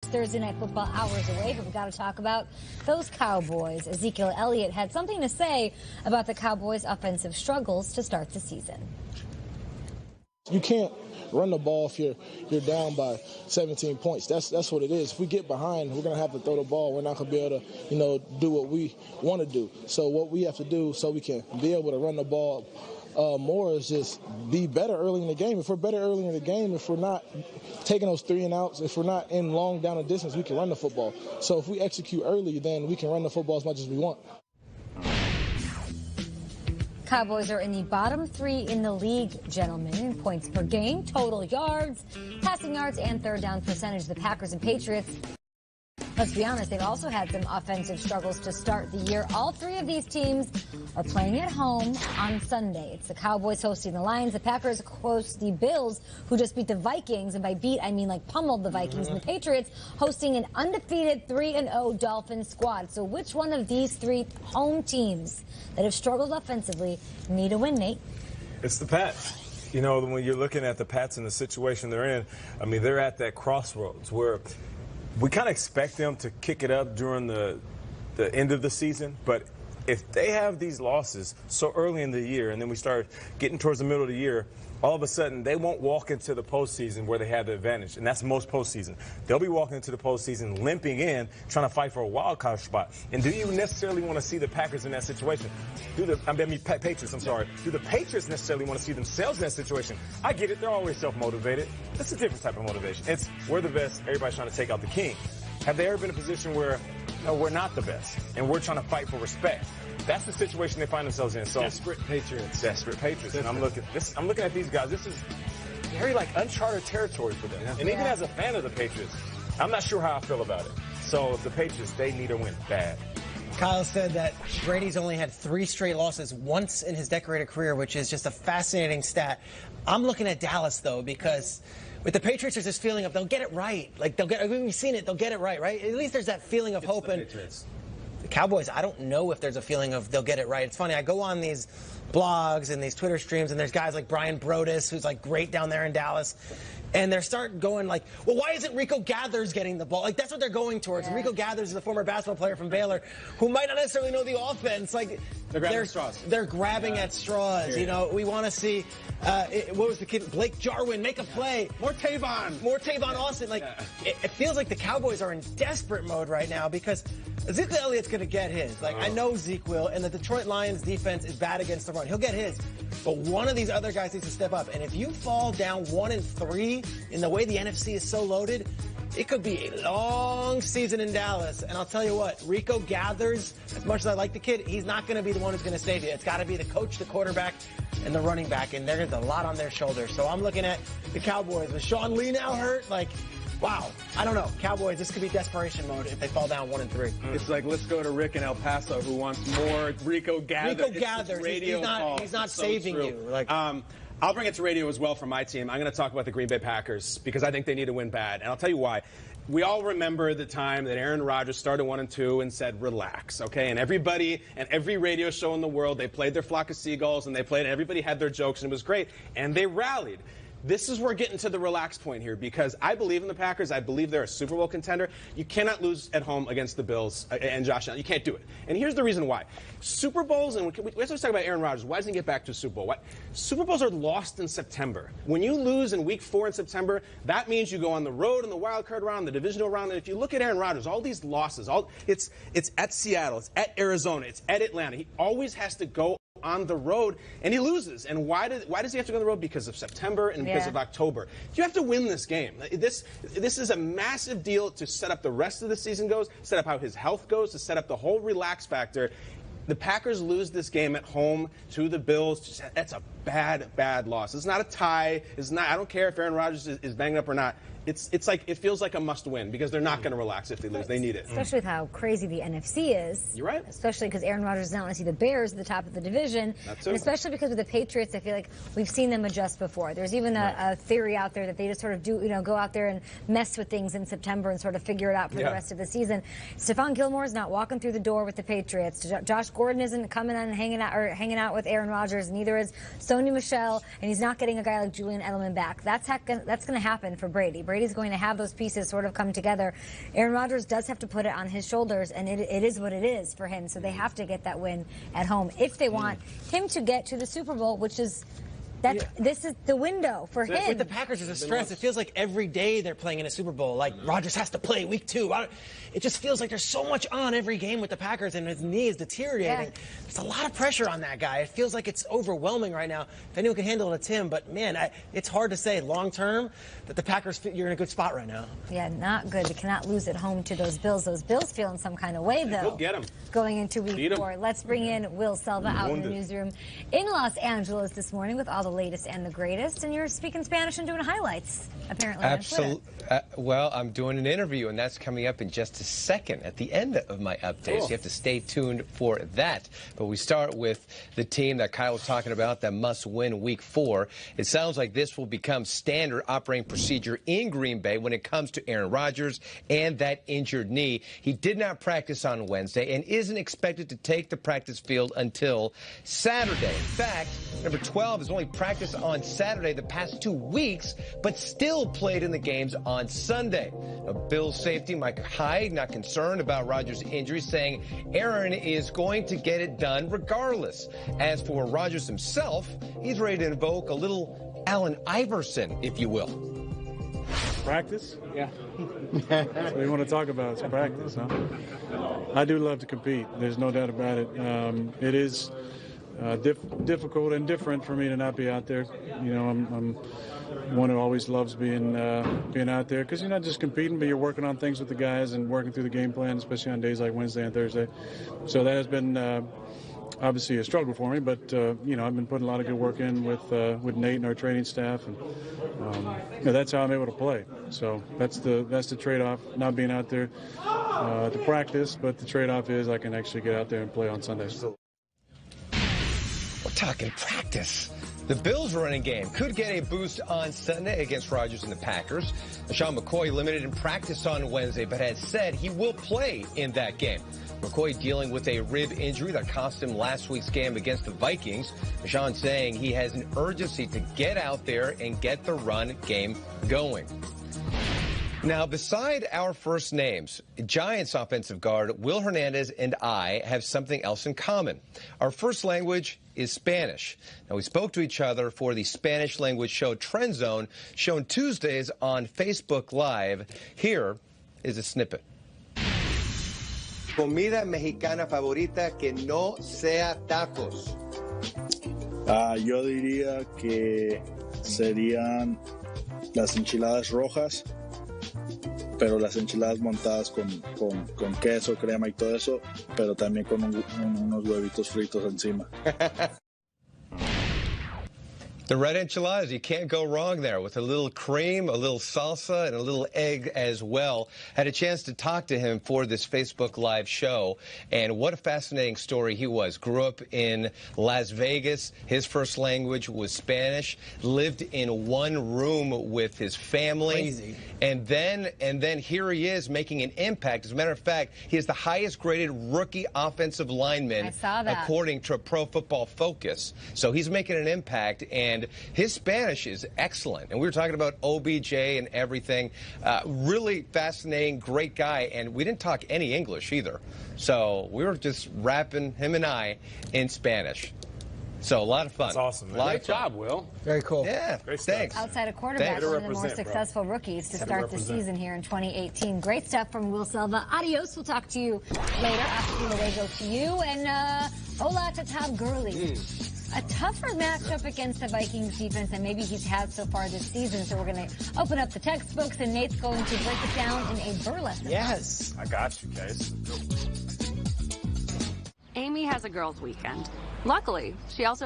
Thursday Night Football hours away, but we got to talk about those Cowboys. Ezekiel Elliott had something to say about the Cowboys' offensive struggles to start the season. You can't run the ball if you're down by 17 points. That's what it is. If we get behind, we're going to have to throw the ball. We're not going to be able to, do what we want to do. So what we have to do so we can be able to run the ball more is just be better early in the game. If we're better early in the game, if we're not taking those 3 and outs, if we're not in long down the distance, we can run the football. So if we execute early, then we can run the football as much as we want. Cowboys are in the bottom 3 in the league, gentlemen, in points per game, total yards, passing yards, and third down percentage. The Packers and Patriots, let's be honest, they've also had some offensive struggles to start the year. All 3 of these teams are playing at home on Sunday. It's the Cowboys hosting the Lions. The Packers host the Bills, who just beat the Vikings. And by beat, I mean like pummeled the Vikings. And the Patriots hosting an undefeated 3-0 Dolphins squad. So which one of these 3 home teams that have struggled offensively need a win, Nate? It's the Pats. When you're looking at the Pats and the situation they're in, I mean, they're at that crossroads where we kind of expect them to kick it up during the end of the season, but if they have these losses so early in the year and then we start getting towards the middle of the year, all of a sudden they won't walk into the postseason where they have the advantage, and that's most postseason. They'll be walking into the postseason limping in, trying to fight for a wild card spot. And do you necessarily want to see the Packers in that situation? Patriots, I'm sorry. Do the Patriots necessarily want to see themselves in that situation? I get it. They're always self-motivated. That's a different type of motivation. It's we're the best. Everybody's trying to take out the king. Have they ever been in a position where, no, we're not the best, and we're trying to fight for respect? That's the situation they find themselves in. So Desperate Patriots. Desperate Patriots. And I'm looking at these guys. This is very uncharted territory for them. Yeah. And even as a fan of the Patriots, I'm not sure how I feel about it. So the Patriots, they need a win bad. Kyle said that Brady's only had 3 straight losses once in his decorated career, which is just a fascinating stat. I'm looking at Dallas, though, because with the Patriots, there's this feeling of they'll get it right. We've seen it, they'll get it right? At least there's that feeling of hope. And the Cowboys, I don't know if there's a feeling of they'll get it right. It's funny, I go on these blogs and these Twitter streams, and there's guys like Brian Brodus, who's great down there in Dallas. And they're starting going well, why isn't Rico Gathers getting the ball? That's what they're going towards. Yeah. And Rico Gathers is a former basketball player from Baylor who might not necessarily know the offense. They're grabbing straws. They're grabbing at straws. We want to see, what was the kid? Blake Jarwin, make a play. More Tavon Austin. It feels like the Cowboys are in desperate mode right now because Ezekiel Elliott's going to get his. I know Zeke will, and the Detroit Lions defense is bad against the run. He'll get his. But one of these other guys needs to step up. And if you fall down 1-3 in the way the NFC is so loaded, it could be a long season in Dallas. And I'll tell you what, Rico Gathers, as much as I like the kid, he's not going to be the one who's going to save you. It's got to be the coach, the quarterback, and the running back. And there's a lot on their shoulders. So I'm looking at the Cowboys. With Sean Lee now hurt, wow. I don't know. Cowboys, this could be desperation mode if they fall down 1-3. It's let's go to Rick in El Paso who wants more Rico Gathers. Rico Gathers. He's not saving you. I'll bring it to radio as well for my team. I'm going to talk about the Green Bay Packers because I think they need to win bad. And I'll tell you why. We all remember the time that Aaron Rodgers started 1-2 and said, relax, okay? And everybody and every radio show in the world, they played their flock of seagulls and everybody had their jokes and it was great. And they rallied. This is where we're getting to the relax point here because I believe in the Packers. I believe they're a Super Bowl contender. You cannot lose at home against the Bills and Josh Allen. You can't do it. And here's the reason why. Super Bowls, and let's talk about Aaron Rodgers. Why doesn't he get back to a Super Bowl? Super Bowls are lost in September. When you lose in Week 4 in September, that means you go on the road in the wild card round, the divisional round. And if you look at Aaron Rodgers, all these losses, it's at Seattle, it's at Arizona, it's at Atlanta. He always has to go on the road, and he loses. And why does he have to go on the road? Because of September and because of October. You have to win this game. This is a massive deal to set up the rest of the season goes, set up how his health goes, to set up the whole relax factor. The Packers lose this game at home to the Bills. That's a bad loss. It's not a tie. I don't care if Aaron Rodgers is banged up or not. It feels like a must-win because they're not going to relax if they lose. They need it. Especially with how crazy the NFC is. You're right. Especially because Aaron Rodgers doesn't want to see the Bears at the top of the division. And especially because with the Patriots, I feel like we've seen them adjust before. There's even a theory out there that they just sort of go out there and mess with things in September and sort of figure it out for the rest of the season. Stephon Gilmore is not walking through the door with the Patriots. Josh Gordon isn't coming on and hanging out with Aaron Rodgers. Neither is Sony Michel, and he's not getting a guy like Julian Edelman back. That's going to happen for Brady. Brady's going to have those pieces sort of come together. Aaron Rodgers does have to put it on his shoulders, and it is what it is for him. So they have to get that win at home if they want him to get to the Super Bowl, which is this is the window for him. With the Packers, there's a stress. It feels like every day they're playing in a Super Bowl. Like Rodgers has to play week 2. It just feels like there's so much on every game with the Packers, and his knee is deteriorating. Yeah. There's a lot of pressure on that guy. It feels like it's overwhelming right now. If anyone can handle it, it's him. But man, it's hard to say long term that the Packers, you're in a good spot right now. Yeah, not good. They cannot lose at home to those Bills. Those Bills feel in some kind of way, though. Go get them. Going into week 4. Let's bring in Will Selva out in the newsroom in Los Angeles this morning with all the latest and the greatest. And you're speaking Spanish and doing highlights, apparently. Absolutely. Well, I'm doing an interview, and that's coming up in just a second at the end of my updates. You have to stay tuned for that. But we start with the team that Kyle was talking about that must win week 4. It sounds like this will become standard operating procedure in Green Bay when it comes to Aaron Rodgers and that injured knee. He did not practice on Wednesday and isn't expected to take the practice field until Saturday. In fact, number 12 has only practiced on Saturday the past 2 weeks, but still played in the games on Sunday. Now, Bills safety Mike Hyde not concerned about Rodgers' injury, saying Aaron is going to get it done regardless. As for Rodgers himself, he's ready to invoke a little Allen Iverson, if you will. Practice? Yeah. That's what you want to talk about, is practice, huh? I do love to compete. There's no doubt about it. It is difficult and different for me to not be out there. You know, I'm one who always loves being out there because you're not just competing, but you're working on things with the guys and working through the game plan, especially on days like Wednesday and Thursday. So that has been obviously a struggle for me, but you know, I've been putting a lot of good work in with Nate and our training staff, and you know, that's how I'm able to play. So that's the trade-off, not being out there to practice, but the trade-off is I can actually get out there and play on Sundays. We're talking practice. The Bills' running game could get a boost on Sunday against Rodgers and the Packers. LaShawn McCoy limited in practice on Wednesday, but has said he will play in that game. McCoy dealing with a rib injury that cost him last week's game against the Vikings. LaShawn saying he has an urgency to get out there and get the run game going. Now, beside our first names, Giants offensive guard Will Hernandez and I have something else in common. Our first language is Spanish. Now, we spoke to each other for the Spanish language show Trend Zone, shown Tuesdays on Facebook Live. Here is a snippet. Comida mexicana favorita que no sea tacos. Yo diría que serían las enchiladas rojas, pero las enchiladas montadas con queso, crema y todo eso, pero también con unos huevitos fritos encima. The red enchiladas, you can't go wrong there with a little cream, a little salsa, and a little egg as well. Had a chance to talk to him for this Facebook Live show, and what a fascinating story he was. Grew up in Las Vegas. His first language was Spanish. Lived in one room with his family. Crazy. And then here he is making an impact. As a matter of fact, he is the highest graded rookie offensive lineman, I saw that, according to Pro Football Focus. So he's making an impact, and his Spanish is excellent. And we were talking about OBJ and everything. Really fascinating, great guy. And we didn't talk any English either. So we were just rapping, him and I, in Spanish. So a lot of fun. That's awesome, man. Great job, Will. Very cool. Yeah, Great stuff. thanks. Outside of quarterback, Thanks. one of the more Represent, bro. successful rookies to Gotta start the represent. season here in 2018. Great stuff from Will Selva. Adios. We'll talk to you later. After Luego to you. And hola to Todd Gurley. A tougher matchup against the Vikings defense than maybe he's had so far this season. So we're going to open up the textbooks, and Nate's going to break it down in a burlesque. Yes. I got you, Case. Amy has a girls' weekend. Luckily, she also